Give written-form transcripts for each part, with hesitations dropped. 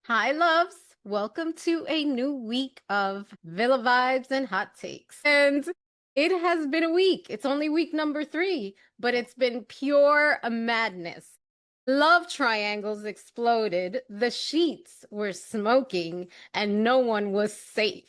Hi, loves. Welcome to a new week of Villa Vibes and Hot Takes. And it has been a week. It's only week number 3, but it's been pure madness. Love triangles exploded, the sheets were smoking, and no one was safe.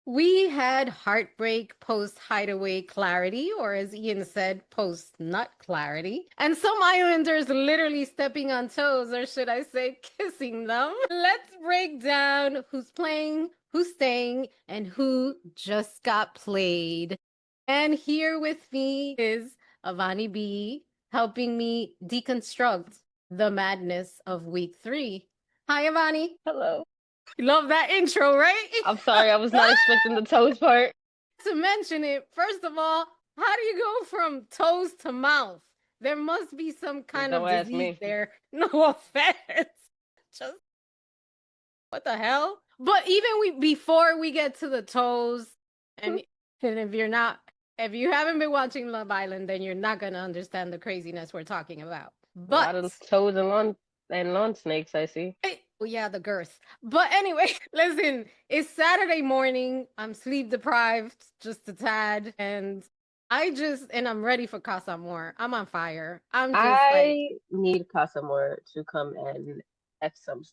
We had heartbreak post Hideaway clarity, or as Ian said, post nut clarity, and some islanders literally stepping on toes, or should I say, kissing them. Let's break down who's playing, who's staying, and who just got played. And here with me is Avani B, helping me deconstruct the madness of week 3. Hi, Avani. Hello. You love that intro, right? I'm sorry, I was not expecting the toes part. To mention it, first of all, how do you go from toes to mouth? There must be some kind Don't of ask disease me. there. No offense. Just what the hell? But even before we get to the toes, and if you haven't been watching Love Island, then you're not gonna understand the craziness we're talking about. A But lot of toes and lawn snakes I see. oh yeah, the girth. But anyway, listen, it's Saturday morning. I'm sleep deprived just a tad, and I'm ready for Casa Amor. I'm on fire. I'm just like, I need Casa Amor to come and F some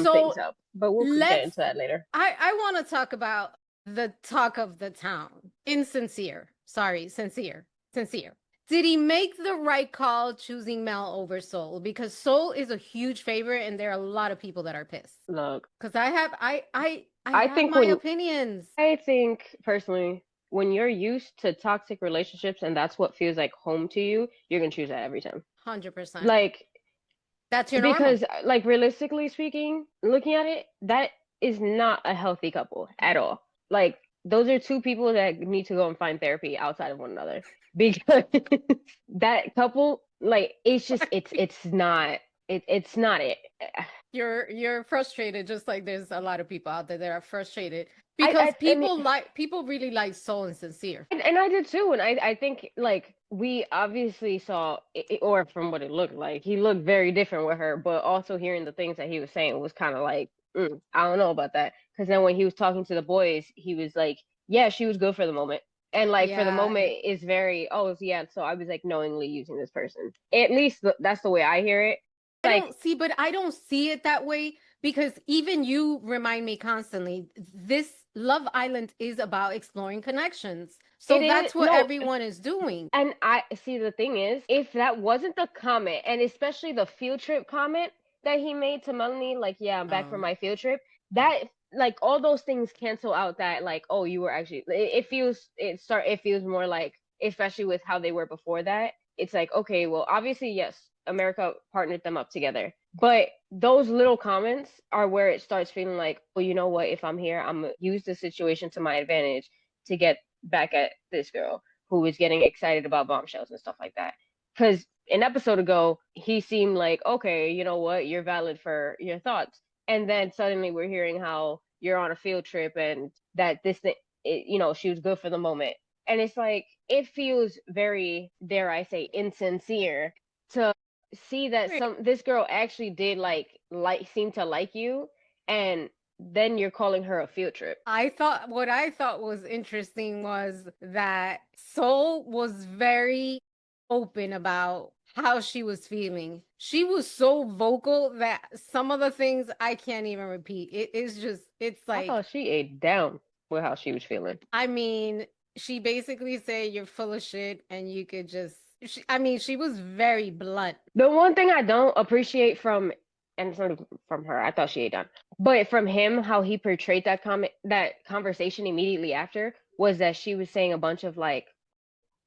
so things up. But we'll get let's into that later. I want to talk about the talk of the town. Insincere. Sorry, sincere. Sincere. Did he make the right call choosing Mel over Soul? Because Soul is a huge favorite, and there are a lot of people that are pissed. Look, Because I I have think my when opinions. I think personally, when you're used to toxic relationships and that's what feels like home to you, you're gonna choose that every time. 100%. Like That's your normal. because like realistically speaking, looking at it, that is not a healthy couple at all. Like those are two people that need to go and find therapy outside of one another because that couple, like it's not it. You're frustrated, just like there's a lot of people out there that are frustrated I because I, I mean people really like Soul and Sincere. and I did too, and I think like we obviously saw or from what it looked like, he looked very different with her, but also hearing the things that he was saying was kind of like, I don't know about that. Because then when he was talking to the boys, he was like, yeah, she was good for the moment. And like for the Yeah, moment is very, oh yeah, so I was like knowingly using this person. At least that's the way I hear it. Like but I don't see it that way because even you remind me constantly this Love Island is about exploring connections. it So is that's what no, everyone is doing. and I see the thing is, if that wasn't the comment, and especially the field trip comment that he made to Melanie, like, yeah, I'm back from Um, my field trip, that like all those things cancel out that like, oh, you were actually it feels more like, especially with how they were before that, it's like, okay, well, obviously, yes, America partnered them up together. But those little comments are where it starts feeling like, well, you know what, if I'm here, I'm gonna use the situation to my advantage to get back at this girl who was getting excited about bombshells and stuff like that. Because an episode ago, he seemed like, okay, you know what, you're valid for your thoughts. And then suddenly we're hearing how you're on a field trip and that this thing, she was good for the moment. And it's like, it feels very, dare I say, insincere to see that this girl actually did seem to like you, and then you're calling her a field trip. what I thought was interesting was that Soul was very open about how she was feeling. She was so vocal that some of the things I can't even repeat. It's I like, thought she ate down with how she was feeling. I mean, she basically said you're full of shit and you could just, she was very blunt. The one thing I don't appreciate from, and it's not even from her, I thought she ate down, but from him, how he portrayed that conversation immediately after was that she was saying a bunch of like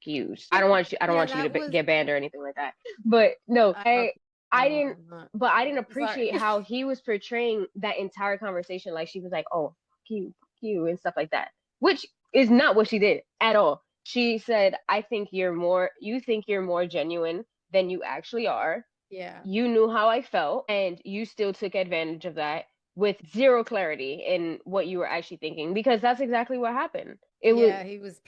cues. I don't Yeah, want you that to was, get banned or anything like that. But no, I no, didn't. I'm not. But I didn't Sorry. appreciate how he was portraying that entire conversation. Like she was like, "Oh, fuck you," and stuff like that, which is not what she did at all. She said, You think you're more genuine than you actually are. Yeah. You knew how I felt, and you still took advantage of that with zero clarity in what you were actually thinking, because that's exactly what happened. It was Yeah, he was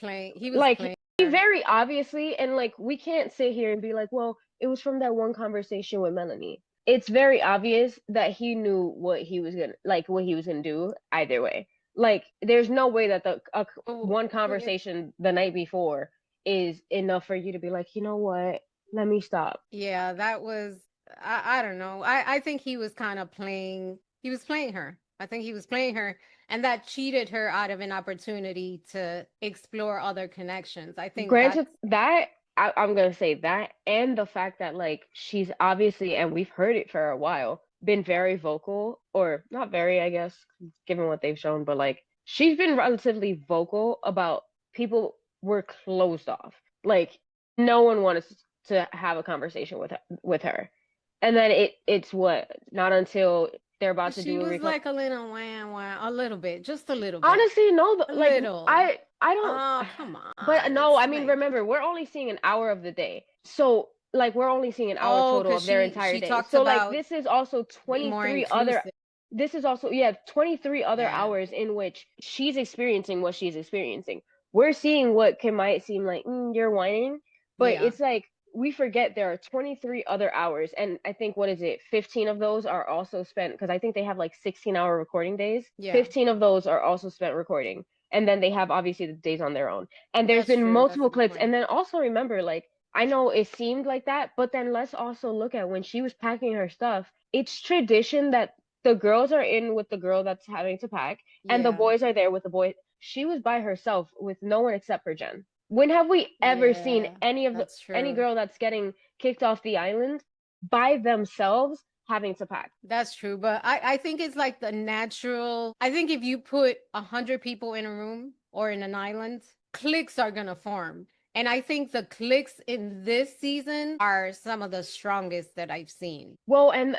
like playing he her. very obviously, and like we can't sit here and be like, well, it was from that one conversation with Melanie. it's very obvious that he knew what he was gonna do either way. Like, there's no way that Oh, one it's, conversation the night before is enough for you to be like, you know what, let me stop. yeah, that was I don't know. I think he was kind of playing he was playing her. I think he was playing her and that cheated her out of an opportunity to explore other connections. I think Granted, that's that I'm gonna say that, and the fact that like she's obviously, and we've heard it for a while, been very vocal, or not very, I guess, given what they've shown, but like she's been relatively vocal about people were closed off. Like, no one wanted to have a conversation with her. And then it's what, not until they're about to she do a was recouple. like a little a little bit, just a little bit. Honestly, no, A like little. I don't. Oh, come But on. no, It's I mean, like, remember, we're only seeing an hour of the day. So, like, we're only seeing an hour oh, total because of their she entire day. talks So, like, about this is also being more 23 other, inclusive. this is also, yeah, 23 other Yeah. hours in which she's experiencing what she's experiencing. We're seeing what can might seem like, you're whining, but Yeah. it's like, we forget there are 23 other hours. And I think, what is it? 15 of those are also spent, because I think they have like 16-hour recording days. Yeah. 15 of those are also spent recording. And then they have obviously the days on their own. And there's That's been true. That's a multiple good clips. And point. then also remember, like, I know it seemed like that, but then let's also look at when she was packing her stuff. It's tradition that the girls are in with the girl that's having to pack, and the Yeah. boys are there with the boy. She was by herself with no one except for Jen. When have we ever seen Yeah. That's any true. girl that's getting kicked off the island by themselves having to pack? That's true. But I think it's like the natural. I think if you put 100 people in a room or in an island, cliques are gonna form. And I think the cliques in this season are some of the strongest that I've seen. Well, and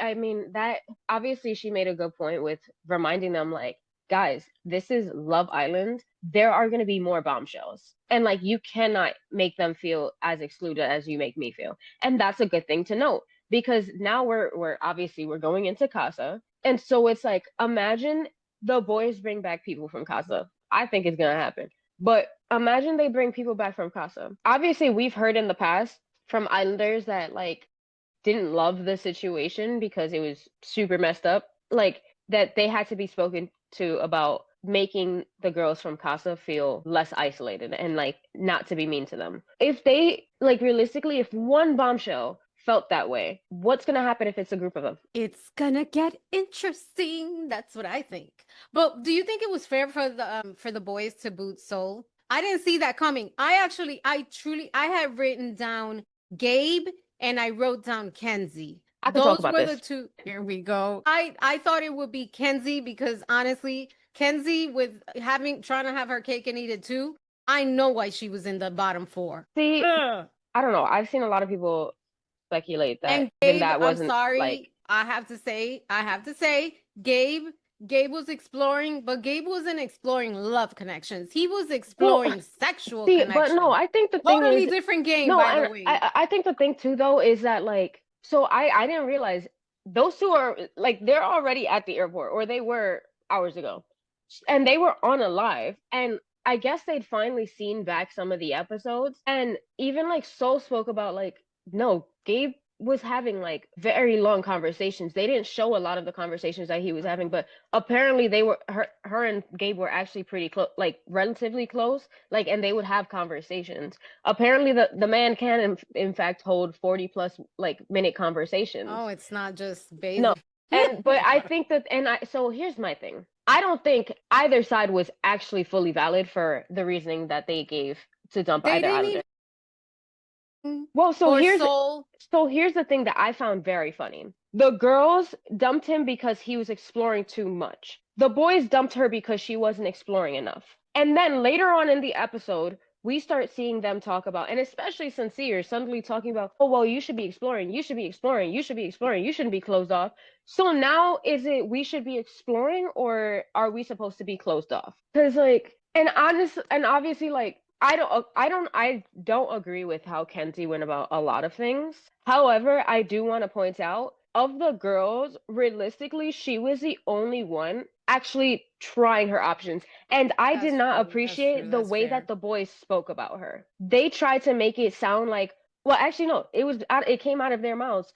I mean that obviously she made a good point with reminding them, like, guys, this is Love Island. There are going to be more bombshells. And like, you cannot make them feel as excluded as you make me feel. And that's a good thing to note, because now we're obviously we're going into Casa. And so it's like, imagine the boys bring back people from Casa. I think it's going to happen. But imagine they bring people back from Casa. Obviously, we've heard in the past from Islanders that like didn't love the situation because it was super messed up. Like, that they had to be spoken to about making the girls from Casa feel less isolated and like not to be mean to them. If they like realistically, if one bombshell felt that way, what's gonna happen if it's a group of them? It's gonna get interesting. That's what I think. But do you think it was fair for the boys to boot Soul? I didn't see that coming. I had written down Gabe and I wrote down Kenzie. I can talk Those about were the this. two. Here we go. I thought it would be Kenzie because honestly, Kenzie with having trying to have her cake and eat it too. I know why she was in the bottom four. See, Ugh. I don't know. I've seen a lot of people speculate that And even Gabe, that I'm wasn't like. sorry, I have to say, Gabe was exploring, but Gabe wasn't exploring love connections. He was Well, exploring sexual see, but no, connections. I think the thing Totally is, different game, no, by the and way. I think the thing too though is that like, so I didn't realize those two are like, they're already at the airport, or they were hours ago, and they were on a live, and I guess they'd finally seen back some of the episodes, and even like Soul spoke about like, no, Gabe was having like very long conversations. They didn't show a lot of the conversations that he was having, but apparently they were her and Gabe were actually pretty close, like relatively close, like, and they would have conversations. Apparently the man can in fact hold 40 plus like minute conversations. Oh, it's not just No. basic. And but I think that, and I so here's my thing. I don't think either side was actually fully valid for the reasoning that they gave to dump They either didn't islander. even Well, for Soul. so here's the thing that I found very funny. The girls dumped him because he was exploring too much. The boys dumped her because she wasn't exploring enough. And then later on in the episode, we start seeing them talk about, and especially Sincere suddenly talking about, oh well, you should be exploring, you should be exploring, you should be exploring, you shouldn't be closed off. So now is it we should be exploring, or are we supposed to be closed off? Because like, and honest, and obviously like, I don't agree with how Kenzie went about a lot of things. However, I do want to point out, of the girls, realistically, she was the only one actually trying her options. And I did That's not true. That's true. appreciate the That's way that fair. the boys spoke about her. They tried to make it sound like, well, actually no, it came out of their mouths.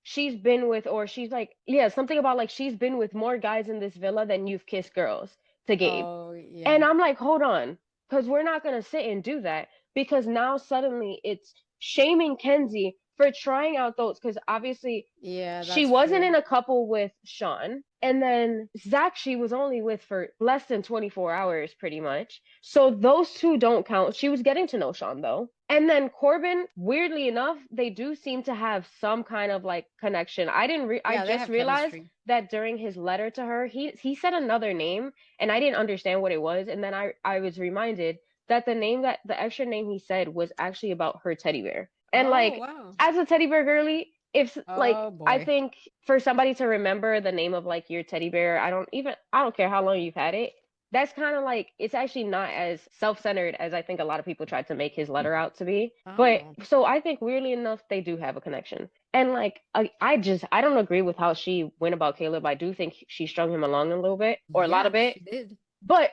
she's been with, or she's like, yeah, something about like she's been with more guys in this villa than you've kissed girls to Gabe. Oh, And yeah. I'm like, hold on, because we're not going to sit and do that, because now suddenly it's shaming Kenzie for trying out those, because obviously Yeah, she that's wasn't true. in a couple with Sean. And then Zach, she was only with for less than 24 hours, pretty much. So those two don't count. She was getting to know Sean, though. And then Corbin, weirdly enough, they do seem to have some kind of like connection. I Yeah, they just have realized chemistry. that during his letter to her, he said another name, and I didn't understand what it was. And then I was reminded that the extra name he said was actually about her teddy bear. And Oh, like, wow. as a teddy bear girly, if like, Oh, I boy. think for somebody to remember the name of like your teddy bear, I don't care how long you've had it. That's kind of like, it's actually not as self-centered as I think a lot of people tried to make his letter out to be. But Oh, so I think weirdly enough, they do have a connection. And like, I don't agree with how she went about Caleb. I do think she strung him along a little bit, or a lot of yeah, it. she did. But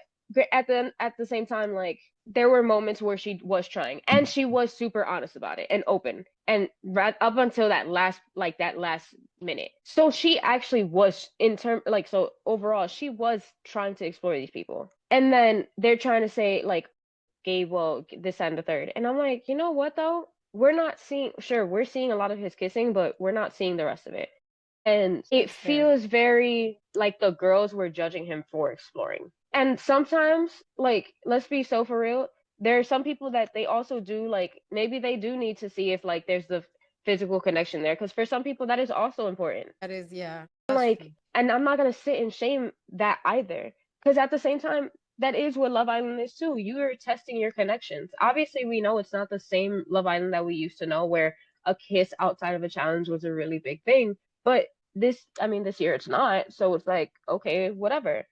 at the same time, like, there were moments where she was trying, and she was super honest about it and open, and right up until that last minute. So she actually was, in term like, so overall she was trying to explore these people. And then they're trying to say like, Gabe, well, this and the third. And I'm like, you know what though? We're not seeing, sure, we're seeing a lot of his kissing, but we're not seeing the rest of it. And it That's fair. feels very like the girls were judging him for exploring. And sometimes, like, let's be so for real, there are some people that they also do, like, maybe they do need to see if like there's the physical connection there, because for some people that is also important. That is, yeah, that's Like, true. and I'm not gonna sit and shame that either, because at the same time, that is what Love Island is too. You are testing your connections. Obviously, we know it's not the same Love Island that we used to know, where a kiss outside of a challenge was a really big thing. But I mean, this year it's not. So it's like, okay, whatever.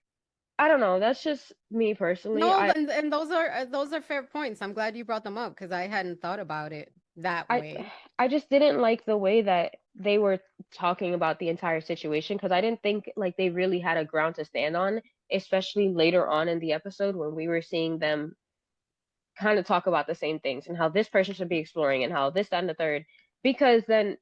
I don't know. That's just me personally. No, and those are fair points. I'm glad you brought them up because I hadn't thought about it that I way. I just didn't like the way that they were talking about the entire situation, because I didn't think like they really had a ground to stand on, especially later on in the episode when we were seeing them kind of talk about the same things, and how this person should be exploring, and how this, that, and the third. Because then,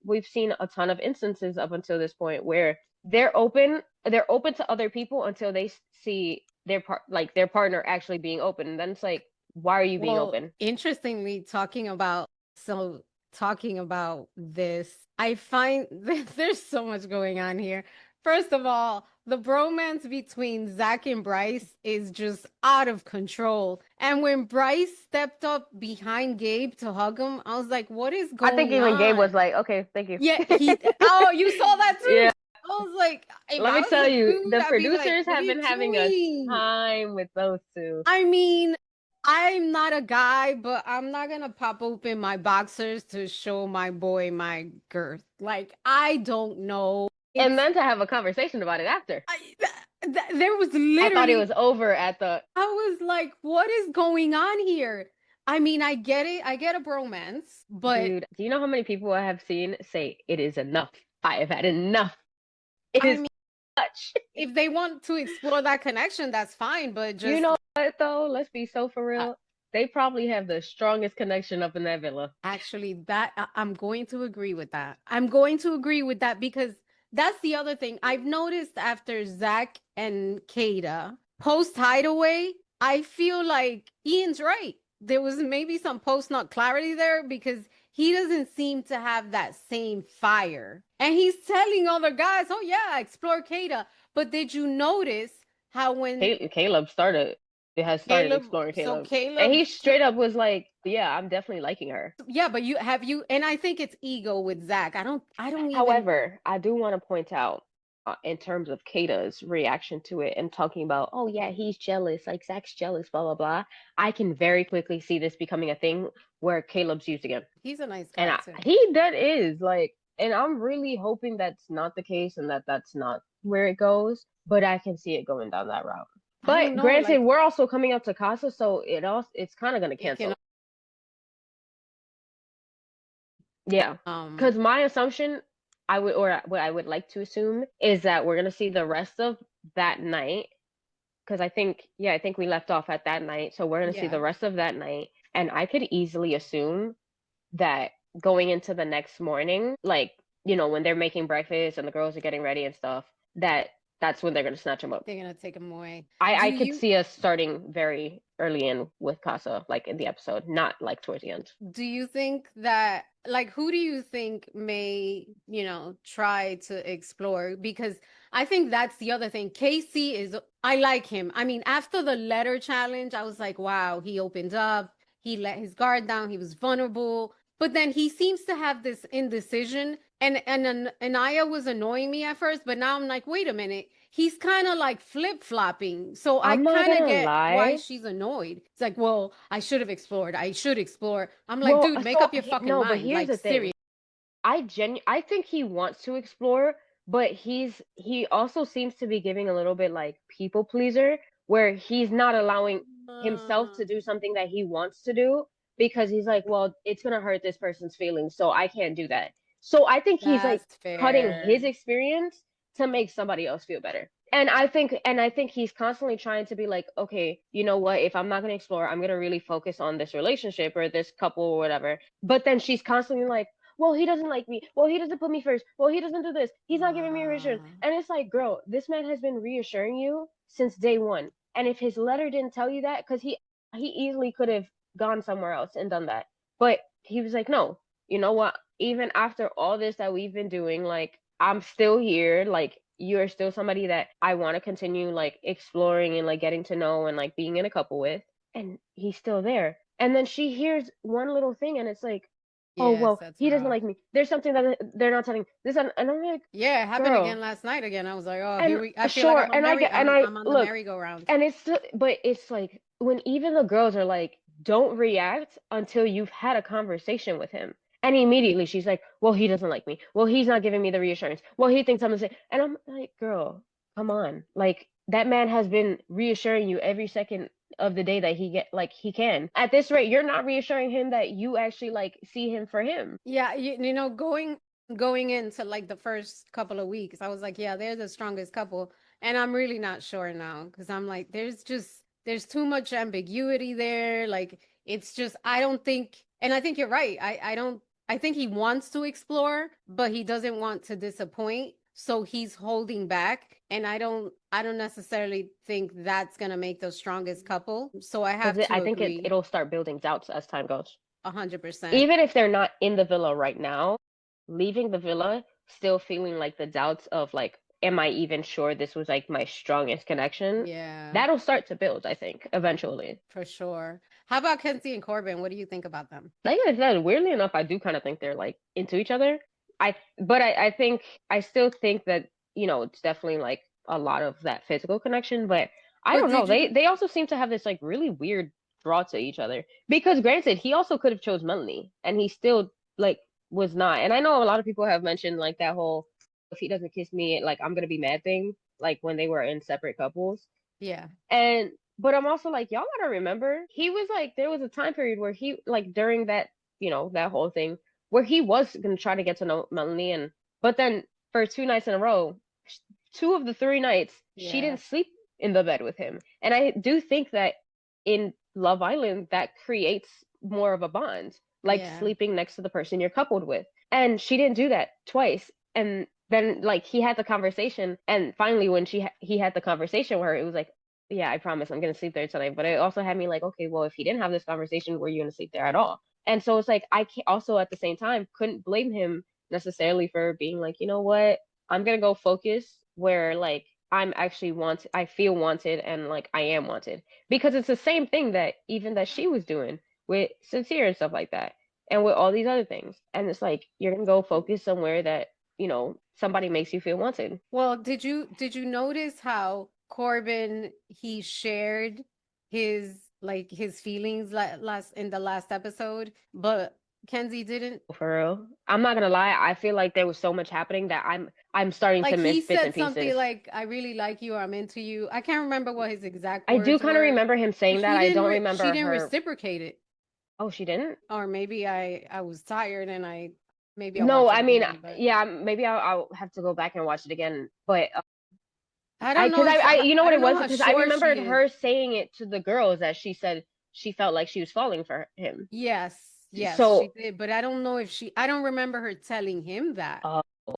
we've seen a ton of instances up until this point where they're open to other people until they see their partner actually being open. And then it's like, why are you being Well, open? interestingly, so talking about this, I find there's so much going on here. First of all, the bromance between Zach and Bryce is just out of control. And when Bryce stepped up behind Gabe to hug him, I was like, what is I think going even Gabe on? was like, okay, thank you. Yeah, oh, you saw that Yeah. too. I was like, if Let I me was tell a you, dude, the I'd be like, producers what are have you been having a doing? time with those two. I mean, I'm not a guy, but I'm not gonna pop open my boxers to show my boy my girth. Like, I don't know. And It's then to have a conversation about it after. there was I thought it literally was over at the, I was like, what is going on here? I mean, I get it. I get a bromance, but dude, do you know how many people I have seen say it is enough? I have had enough. It I is mean, much. if they want to explore that connection, that's fine, but You just know what though? Let's be so for uh, real. They probably have the strongest connection up in that villa. actually, I'm going to agree with that. I'm going to agree with that because that's the other thing I've noticed after Zach and Kada post Hideaway. I feel like Ian's right. There was maybe some post nut clarity there because he doesn't seem to have that same fire. And he's telling other guys, oh, yeah, explore Kada. But did you notice how when Caleb started, it has started Caleb, exploring so Caleb. And Caleb he straight up was like, yeah, I'm definitely liking her. yeah, but and I think it's ego with Zach. I don't even However, I do want to point out, in terms of Kata's reaction to it and talking about, oh yeah, he's jealous, like Zach's jealous, blah blah blah. I can very quickly see this becoming a thing where Caleb's used again, he's a nice and guy too. that is like, and I'm really hoping that's not the case and that that's not where it goes. But I can see it going down that route. I don't But know, granted, like we're also coming up to Casa, so it's kind of gonna it can cancel. Yeah, because um my assumption, or what I would like to assume, is that we're gonna see the rest of that night. Because I think we left off at that night, so we're gonna see yeah. the rest of that night, and I could easily assume that going into the next morning, like when they're making breakfast and the girls are getting ready and stuff, that's when they're gonna snatch him up. They're gonna take him away. Do I could you see us starting very early in with Casa, like in the episode, not like towards the end. do you think that like who do you think may, try to explore? Because I think that's the other thing. Casey is I like him. I mean, after the letter challenge, I was like, wow, he opened up, he let his guard down, he was vulnerable. But then he seems to have this indecision. And Anaya was annoying me at first, but now I'm like, wait a minute. He's kind of like flip-flopping. So I I'm not kind of gonna get why lie. she's annoyed. It's like, well, I should have explored. I should explore. I'm like, Well, dude, make so up your fucking no, but mind. here's Like, the thing. serious. I think he wants to explore, but he also seems to be giving a little bit like people pleaser, where he's not allowing himself to do something that he wants to do because he's like, well, it's gonna hurt this person's feelings, so I can't do that. So I think he's like That's cutting fair. his experience to make somebody else feel better. And I think he's constantly trying to be like, okay, you know what? If I'm not gonna explore, I'm gonna really focus on this relationship or this couple or whatever. But then she's constantly like, well, he doesn't like me. Well, he doesn't put me first. Well, he doesn't do this. He's not giving me reassurance. Uh, And it's like, girl, this man has been reassuring you since day one. And if his letter didn't tell you that, because he easily could have gone somewhere else and done that. But he was like, no, you know what? Even after all this that we've been doing, like, I'm still here. Like, you're still somebody that I want to continue like exploring and like getting to know and like being in a couple with. And he's still there. And then she hears one little thing and it's like, oh yes, well, that's he doesn't rough. like me. There's something that they're not telling this, and I'm like, Yeah, it happened again girl. last night again. I was like, oh, here And we I feel like sure, and I get, and I I'm on the look, merry-go-round. and but it's like when even the girls are like, don't react until you've had a conversation with him. And immediately she's like, well, he doesn't like me. Well, he's not giving me the reassurance. Well, he thinks I'm the same. And I'm like, girl, come on. Like that man has been reassuring you every second of the day that he can. At this rate, you're not reassuring him that you actually like see him for him. Yeah, going into like the first couple of weeks, I was like, yeah, they're the strongest couple. And I'm really not sure now because I'm like, there's too much ambiguity there. Like it's just I don't think, and I think you're right. I think he wants to explore, but he doesn't want to disappoint. So he's holding back. And I don't necessarily think that's gonna make the strongest couple. So I have Because to I think agree it'll start building doubts as time goes. 100%. Even if they're not in the villa right now, leaving the villa, still feeling like the doubts of like, am I even sure this was like my strongest connection? Yeah. That'll start to build, I think, eventually. For sure. How about Kenzie and Corbin? What do you think about them? Like I said, weirdly enough, I do kind of think they're like into each other. But I think I still think that, it's definitely like a lot of that physical connection, but I But don't know. did They you? they also seem to have this like really weird draw to each other. Because granted, he also could have chose Melanie and he still like was not. And I know a lot of people have mentioned like that whole if he doesn't kiss me, like I'm gonna be mad thing, like when they were in separate couples. Yeah. And but I'm also like, y'all gotta remember, he was like there was a time period where he like during that, that whole thing where he was gonna try to get to know Melanie and but then for 2 nights in a row, two of the 3 nights, she Yeah. didn't sleep in the bed with him. And I do think that in Love Island that creates more of a bond, like Yeah. sleeping next to the person you're coupled with. And she didn't do that twice. And then like he had the conversation and finally when he had the conversation with her, it was like, yeah, I promise I'm gonna sleep there tonight. But it also had me like, okay, well, if he didn't have this conversation, were you gonna sleep there at all? And so it's like I can't, also at the same time couldn't blame him necessarily for being like, you know what, I'm gonna go focus where like I'm actually wanted, I feel wanted, and like I am wanted because it's the same thing that even that she was doing with Sincere and stuff like that, and with all these other things. And it's like you're gonna go focus somewhere that somebody makes you feel wanted. Well, did you notice how Corbin he shared his like his feelings last in the last episode, but Kenzie didn't? For real, I'm not gonna lie. I feel like there was so much happening that I'm starting to Like he miss bits said and something pieces. like, I really like you or I'm into you. I can't remember what his exact I do words kind of were, remember him but saying that. I don't she remember didn't her. reciprocate it. Oh, she didn't. Or maybe I was tired and maybe I'll No, watch it I mean, again, but yeah, maybe I'll have to go back and watch it again. But I I, don't know because if you know I what it don't know was? how Because I sure she remembered is. her saying it to the girls that she said she felt like she was falling for him. Yes, yes, she So, did, but I don't know if I don't remember her telling him that.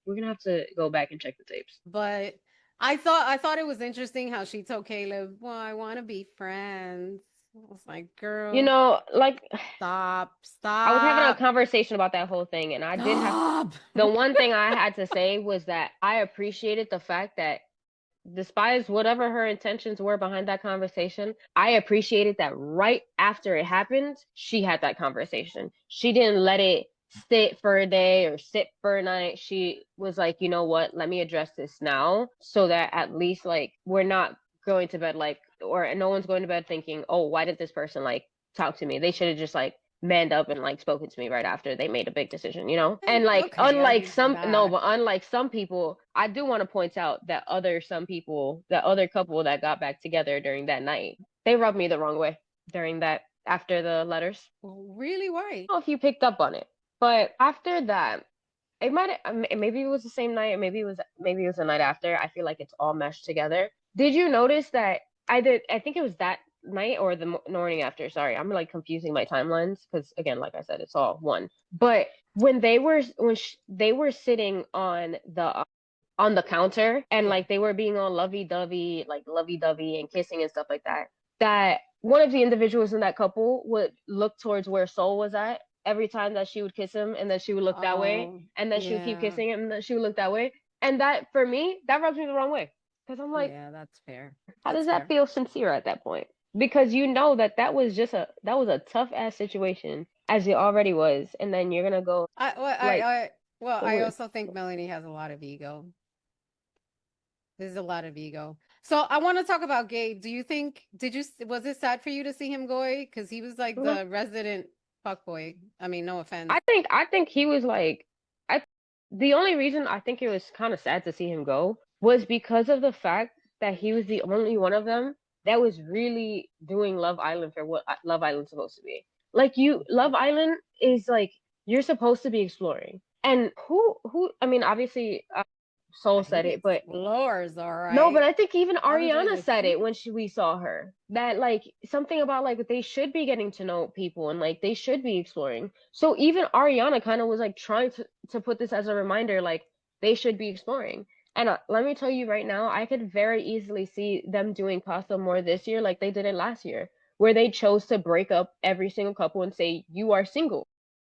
We're gonna have to go back and check the tapes. But I thought it was interesting how she told Caleb, "Well, I want to be friends." I was like, You "Girl, know, like stop, I was having a stop, conversation about that whole thing, and I did have stop." the one thing I had to say was that I appreciated the fact that despite whatever her intentions were behind that conversation, I appreciated that right after it happened, she had that conversation. She didn't let it sit for a day or sit for a night. She was like, you know what, let me address this now so that at least like we're not going to bed like, or no one's going to bed thinking, oh, why did this person like talk to me? They should have just like manned up and like spoken to me right after they made a big decision, you know? And like Okay, I'll unlike give you some no, that. but unlike some people, I do want to point out that that other couple that got back together during that night, they rubbed me the wrong way during that after the letters. Well, really, I why? don't know if you picked up on it. But after that, it might maybe it was the same night, maybe it was the night after. I feel like it's all meshed together. Did you notice that I think it was that night or the morning after. Sorry, I'm like confusing my timelines because again, like I said, it's all one. But they were sitting on the counter and Yeah. like they were being all lovey-dovey and kissing and stuff like that, that one of the individuals in that couple would look towards where Sol was at every time that she would kiss him, and then she would look that way, Oh, and then she would keep yeah. kissing him and then she would look that way. And that for me, that rubs me the wrong way because I'm like, Yeah, that's fair. how That's does that fair. feel sincere at that point? Because you know that that was a tough ass situation as it already was, and then you're gonna go I well, like I the also think Melanie has a lot of ego. There's a lot of ego. So I want to talk about Gabe. Do you think was it sad for you to see him go? Because he was like word. the resident fuckboy. I mean, no offense. I think he was like I the only reason I think it was kind of sad to see him go was because of the fact that he was the only one of them that was really doing Love Island for what Love Island's supposed to be. Like Love Island is like you're supposed to be exploring. And who I mean obviously Soul said He it, but explores, all no, but right. I think even How to say Ariana the said it truth. when we saw her. That like something about like they should be getting to know people and like they should be exploring. So even Ariana kind of was like trying to put this as a reminder like they should be exploring. And let me tell you right now, I could very easily see them doing Casa Amor this year like they did it last year, where they chose to break up every single couple and say you are single.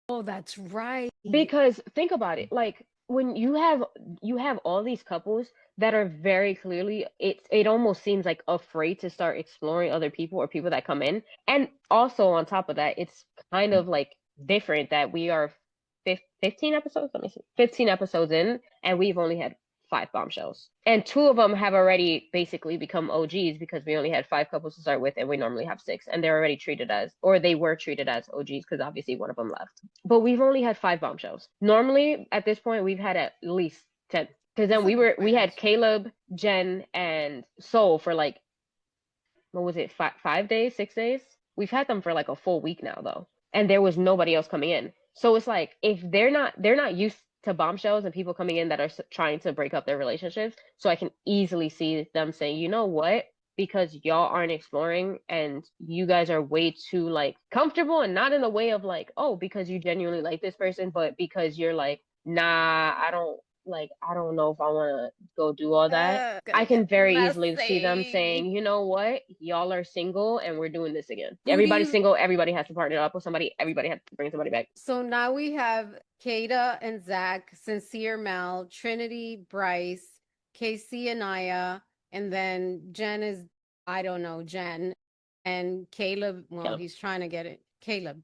Oh, that's right. Because think about it, like when you have all these couples that are very clearly it almost seems like afraid to start exploring other people or people that come in. And also on top of that, it's kind of like different that we are 15 episodes, let me see, 15 episodes in and we've only had five bombshells. And two of them have already basically become OGs because we only had five couples to start with and we normally have six. And they're already treated as, or they were treated as OGs because obviously one of them left. But we've only had five bombshells. Normally, at this point, we've had at least 10. Because then That's not we bad. had Caleb, Jen, and Soul for like what was it, 5 days, 6 days? We've had them for like a full week now though, and there was nobody else coming in. So it's like if they're not used to bombshells and people coming in that are trying to break up their relationships. So I can easily see them saying, you know what? Because y'all aren't exploring and you guys are way too like comfortable and not in the way of like, oh, because you genuinely like this person, but because you're like, nah, I don't know if I want to go do all that. Gonna I can get very easily see them saying, messy. you know what, y'all are single and we're doing this again. Who do Everybody's you single, everybody has to partner up with somebody, everybody has to bring somebody back. So now we have Kada and Zach, Sincere Mel, Trinity, Bryce, Casey and Aya, and then Jen is, I don't know, Jen. And Caleb, well, Yeah. he's trying to get it. Caleb?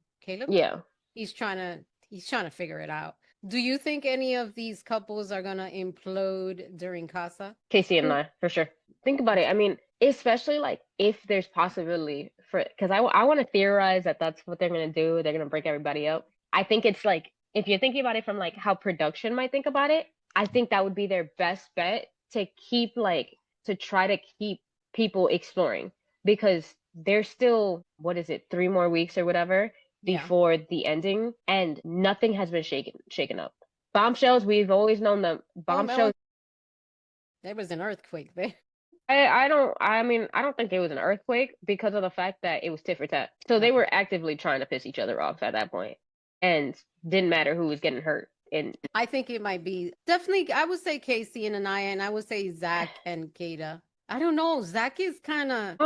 Yeah. He's trying to figure it out. Do you think any of these couples are gonna implode during Casa? Casey and Mm, I, for sure. Think about it. I mean, especially like if there's possibility for, because I want to theorize that that's what they're going to do. They're going to break everybody up. I think it's like, if you're thinking about it from like how production might think about it, I think that would be their best bet to keep like, to try to keep people exploring because there's still, what is it, 3 more weeks or whatever Yeah. before the ending and nothing has been shaken up. Bombshells, we've always known them. Oh, Mel, Bombshells there was an earthquake there. I mean I don't think it was an earthquake because of the fact that it was tit for tat. So they Okay. were actively trying to piss each other off at that point. And didn't matter who was getting hurt. And I think it might be definitely, I would say Casey and Anaya, and I would say Zach and Kata. I don't know. Zach is kind of,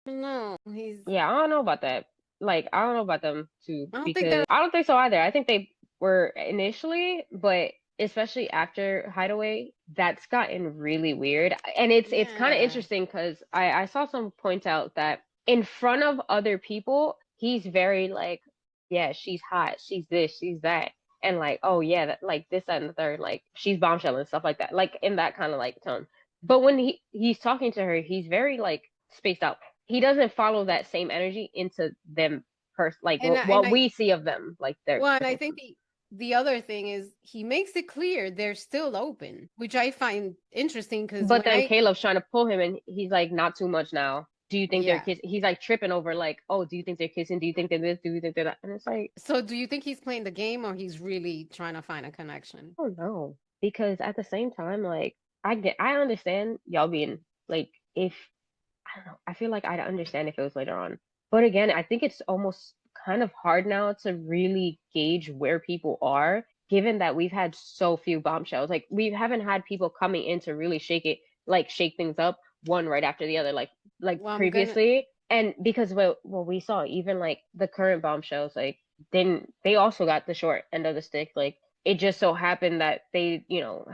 no, he's, yeah, I don't know about that. Like, I don't know about them too, I don't think because they're, I don't think so either. I think they were initially, but especially after Hideaway, that's gotten really weird. And it's kind of yeah. interesting because I saw some point out that in front of other people, he's very like, yeah, she's hot, she's this, she's that. And like, oh yeah, that, like this, that, and the third, like she's bombshell and stuff like that, like in that kind of like tone. But when he's talking to her, he's very like spaced out. He doesn't follow that same energy into them like And what I, we see of them, like their well, and I think person. the other thing is he makes it clear they're still open, which I find interesting because But when then I, Caleb's trying to pull him, and he's like, not too much now. Do you think they're yeah. kissing? He's like tripping over, like, oh, do you think they're kissing? Do you think they're this? Do you think they're that? And it's like, So do you think he's playing the game or he's really trying to find a connection? I don't know, because at the same time, like, I understand y'all being like, if I don't know, I feel like I'd understand if it was later on. But again, I think it's almost kind of hard now to really gauge where people are, given that we've had so few bombshells. Like we haven't had people coming in to really shake things up one right after the other, like Well, I'm gonna, previously. And because what we saw, even like the current bombshells, like didn't they also got the short end of the stick? Like it just so happened that they,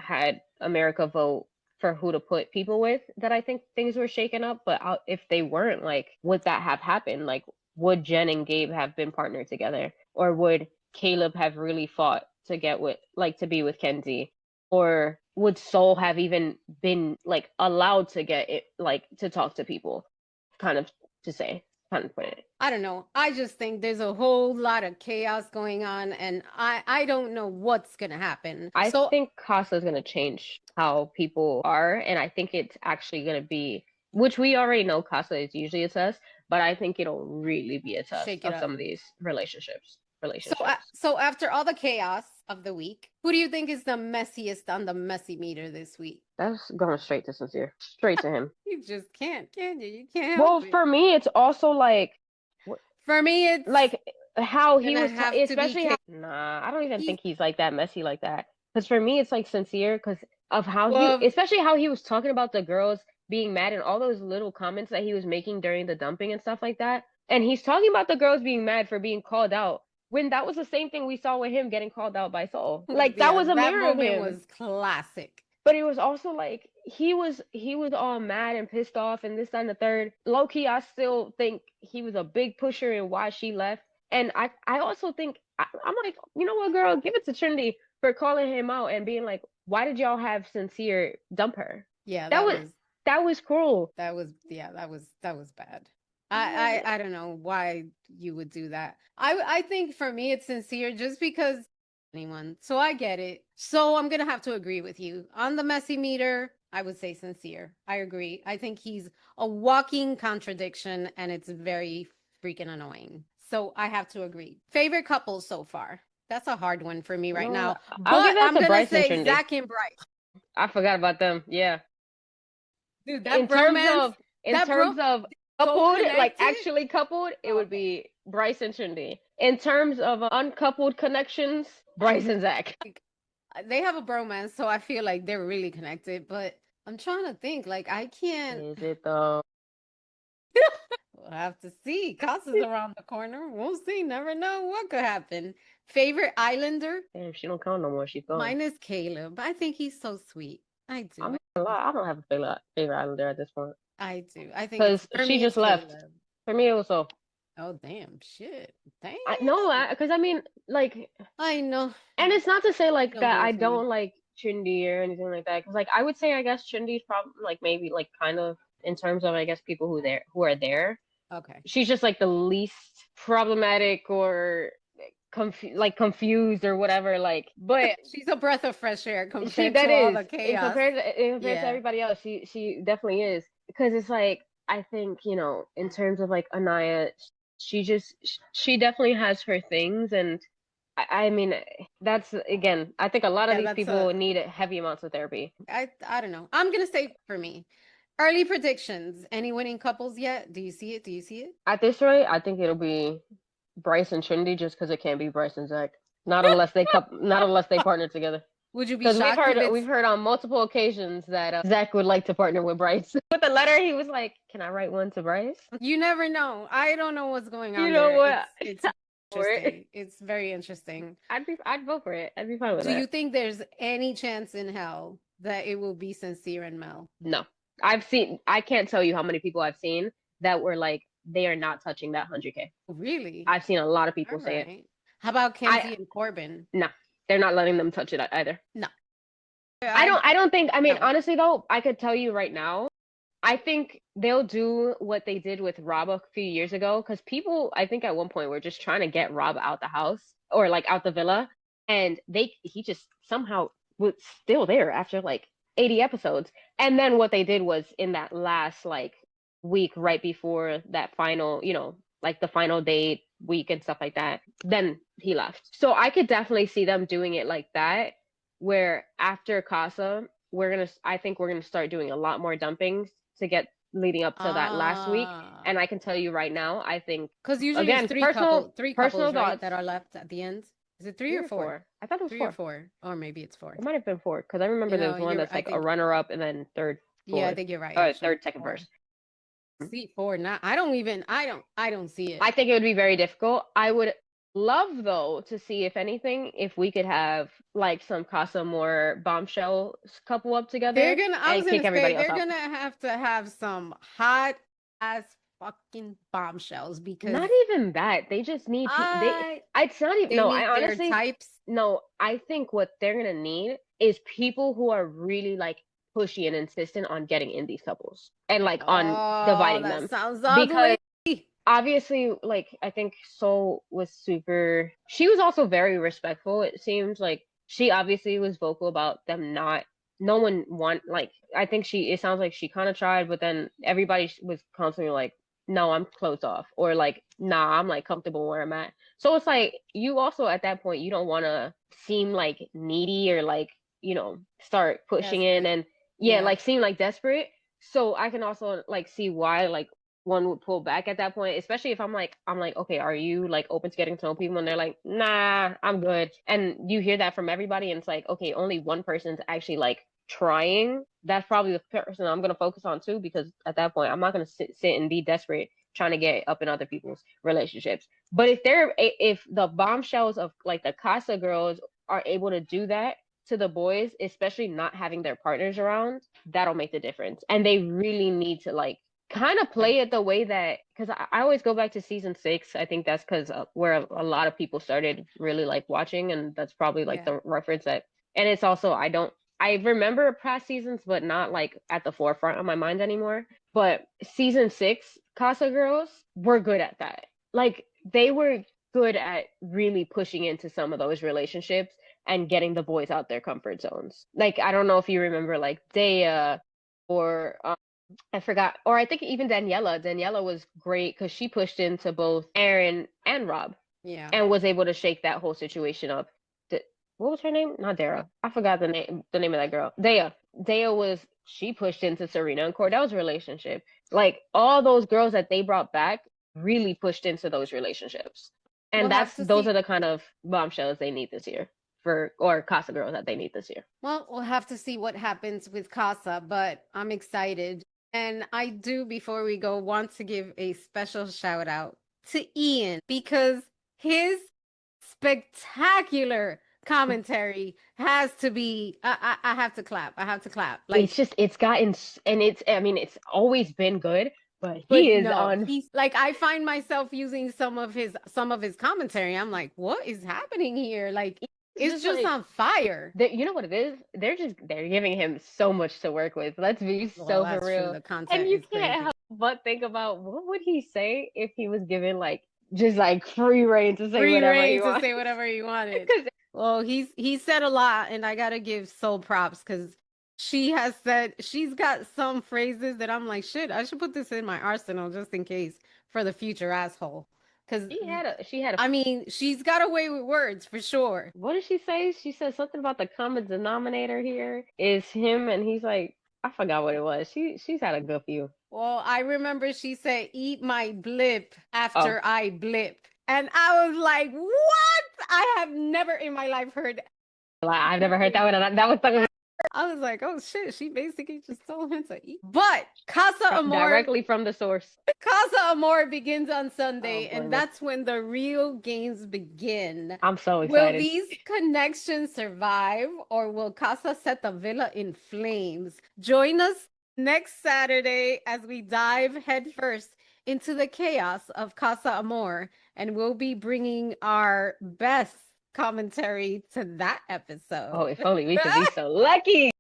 had America vote for who to put people with, that I think things were shaken up. But if they weren't, like, would that have happened? Like, would Jen and Gabe have been partnered together? Or would Caleb have really fought to get with, like, to be with Kenzie? Or would Sol have even been, like, allowed to get it, like, to talk to people? Kind of to say, kind of put it. I don't know. I just think there's a whole lot of chaos going on, and I don't know what's gonna happen. I So, think Casa is going to change how people are, and I think it's actually going to be, which we already know Casa is usually a test, but I think it'll really be a test shake it of up. some of these relationships. So, Relationships. so after all the chaos of the week, who do you think is the messiest on the messy meter this week? That's going straight to Sincere, straight to him. You just can't, can you? You can't Well, help it. for me, it's also like, For me, it's like how he gonna was, have to be especially how. Kate. Nah, I don't even He's think he's like that messy like that. Because for me, it's like Sincere because of how he, well, especially how he was talking about the girls being mad and all those little comments that he was making during the dumping and stuff like that. And he's talking about the girls being mad for being called out when that was the same thing we saw with him getting called out by Soul. Like that yeah, was a that mirror of moment him. was classic. But it was also like he was all mad and pissed off and this that, and the third. Low key, I still think he was a big pusher in why she left. And I also think I'm like, you know what, girl, give it to Trinity for calling him out and being like, why did y'all have Sincere dump her? Yeah, That was that was cruel. yeah, that was bad. I'm like, I don't know why you would do that. I think for me it's sincere just because anyone. So I get it. So I'm gonna have to agree with you. On the messy meter, I would say sincere. I agree. I think he's a walking contradiction and it's very freaking annoying. So I have to agree. Favorite couple so far? That's a hard one for me you right know now. what? I'll give But that I'm to gonna Bryce and say Trinity. Zach and Bryce. I forgot about them. Yeah. Dude, In terms of in that bro terms of so coupled, like connected. actually coupled, it Oh, would okay. be Bryce and Trinity. In terms of uncoupled connections, Bryce and Zach. Like, they have a bromance, so I feel like they're really connected. But I'm trying to think, like, I can't. Is it though? We'll have to see. Casa's around the corner. We'll see. Never know what could happen. Favorite Islander? Damn, she don't count no more. She's gone. Mine is Caleb. I think he's so sweet. I I'm do. not gonna lie. I don't have a favorite Islander at this point I do. I think it's because for she me. It's just left. Caleb. For me, it was so. Oh damn! Shit! Damn! I no, because I mean, like, I know. and it's not to say I like know that their I feeling. don't like Trinity or anything like that. Because like I would say, I guess Trinity's probably like maybe like kind of in terms of I guess people who are there. Okay. She's just like the least problematic or confused or whatever. Like, but She's a breath of fresh air she compared that to all is the chaos. in compared to Yeah. everybody else. She definitely is because it's like I think in terms of like Anaya, she definitely has her things and. I mean, that's again. I think a lot of Yeah, these that's people a need heavy amounts of therapy. I don't know. I'm gonna say for me. Early predictions. Any winning couples yet? Do you see it? Do you see it? At this rate, I think it'll be Bryce and Trinity just because it can't be Bryce and Zach. Not unless they partner together. Would you be Because shocked if we've it's heard on multiple occasions that Zach would like to partner with Bryce. With the letter, he was like, "Can I write one to Bryce?" you never know. I don't know what's going You on know there. what? It's For it. interesting. It's very interesting. I'd vote for it. I'd be fine with Do you that. think there's any chance in hell that it will be Sincere and Mel? No, I can't tell you how many people I've seen that were like, they are not touching that 100K. Really? I've seen a lot of All people say it. right. How about I Kenzie and Corbin? No, they're not letting them touch it either. No. I I don't think, I mean, no. honestly though, I could tell you right now, I think they'll do what they did with Rob a few years ago, because people, I think at one point were just trying to get Rob out the house or like out the villa, and he just somehow was still there after like 80 episodes. And then what they did was in that last like week right before that final, like the final date week and stuff like that, then he left. So I could definitely see them doing it like that, where after Casa, I think we're gonna start doing a lot more dumpings to get leading up to that last week. And I can tell you right now, I think, because usually there's again, three personal couples, right, thoughts. that are left at the end. Is it three Three or or four? four? I thought it was Three or four. four, or maybe it's four. It might have been four because I remember there's one that's I like a think, runner up and then third, yeah, I fourth, think you're right. or Actually, third, second, four. first. See, four. Not. I don't see it. I think it would be very difficult. I would love though to see, if anything, if we could have like some Casa Amor bombshell couple up together I was and kick gonna say everybody else they're out. gonna have to have some hot ass fucking bombshells because Not even that. They just need I it's not even, they no, need I their honestly, types. no, I think what they're gonna need is people who are really like pushy and insistent on getting in these couples and like on Oh, dividing that them. sounds Because ugly. obviously, like, I think Sol was super, she was also very respectful. It seems like she obviously was vocal about them not, no one want, like, I think it sounds like she kind of tried, but then everybody was constantly like, no, I'm closed off, or like, nah, I'm like comfortable where I'm at. So it's like, you also at that point, you don't want to seem like needy or like, start pushing in Desperate. and, yeah, Yeah. like seem like desperate. So I can also like see why like one would pull back at that point, especially if I'm like, okay, are you like open to getting to know people? And they're like, nah, I'm good. And you hear that from everybody, and it's like, okay, only one person's actually like trying. That's probably the person I'm gonna focus on too, because at that point, I'm not gonna sit and be desperate trying to get up in other people's relationships. But if the bombshells of like the Casa girls are able to do that to the boys, especially not having their partners around, that'll make the difference. And they really need to like kind of play it the way that, because I always go back to season 6. I think that's because where a lot of people started really like watching, and that's probably like Yeah. the reference that. And it's also, I remember past seasons, but not like at the forefront of my mind anymore. But season 6 Casa girls were good at that. Like they were good at really pushing into some of those relationships and getting the boys out their comfort zones. Like I don't know if you remember like Dea or I forgot, or I think even Daniela. Daniela was great because she pushed into both Aaron and Rob Yeah. and was able to shake that whole situation up. What was her name? Not Dara. I forgot the name of that girl. Dea. She pushed into Serena and Cordell's relationship. Like all those girls that they brought back really pushed into those relationships. We'll And have to those see. are the kind of bombshells they need this year, or Casa girls that they need this year. Well, we'll have to see what happens with Casa, but I'm excited. And I do, before we go, want to give a special shout out to Ian because his spectacular commentary has to be, I have to clap. I have to clap. It's Like, just, it's gotten, and I mean, it's always been good, but he but is no, on. he's like, I find myself using some of his commentary. I'm like, what is happening here? Like, It's it's just just like, on fire. you know what it is? They're giving him so much to work with. Let's be Well, so for that's true. real. The And content you is can't crazy. help but think about, what would he say if he was given like just like free reign to say Free whatever he reign to wants? say whatever he wanted. Because Well, he said a lot, and I gotta give Soul props because she's got some phrases that I'm like, shit, I should put this in my arsenal just in case for the future asshole. Because she had a, I mean, she's got a way with words for sure. what did she say? She said something about the common denominator here is him, and he's like, I forgot what it was. She's had a good few. Well, I remember she said, "Eat my blip Oh, after I blip." And I was like, what? I have never in my life heard. I've never heard that one. That was the I was like, oh shit, she basically just told him to eat. But Casa Amor, directly from the source. Casa Amor begins on Oh Sunday, boy, and that's when the real games begin. I'm so Will excited. these connections survive, or will Casa set the villa in flames? Join us next Saturday as we dive headfirst into the chaos of Casa Amor, and we'll be bringing our best commentary to that episode. Oh, if only we could be so lucky.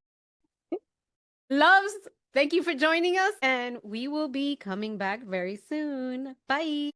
Loves, thank you for joining us, and we will be coming back very soon. Bye.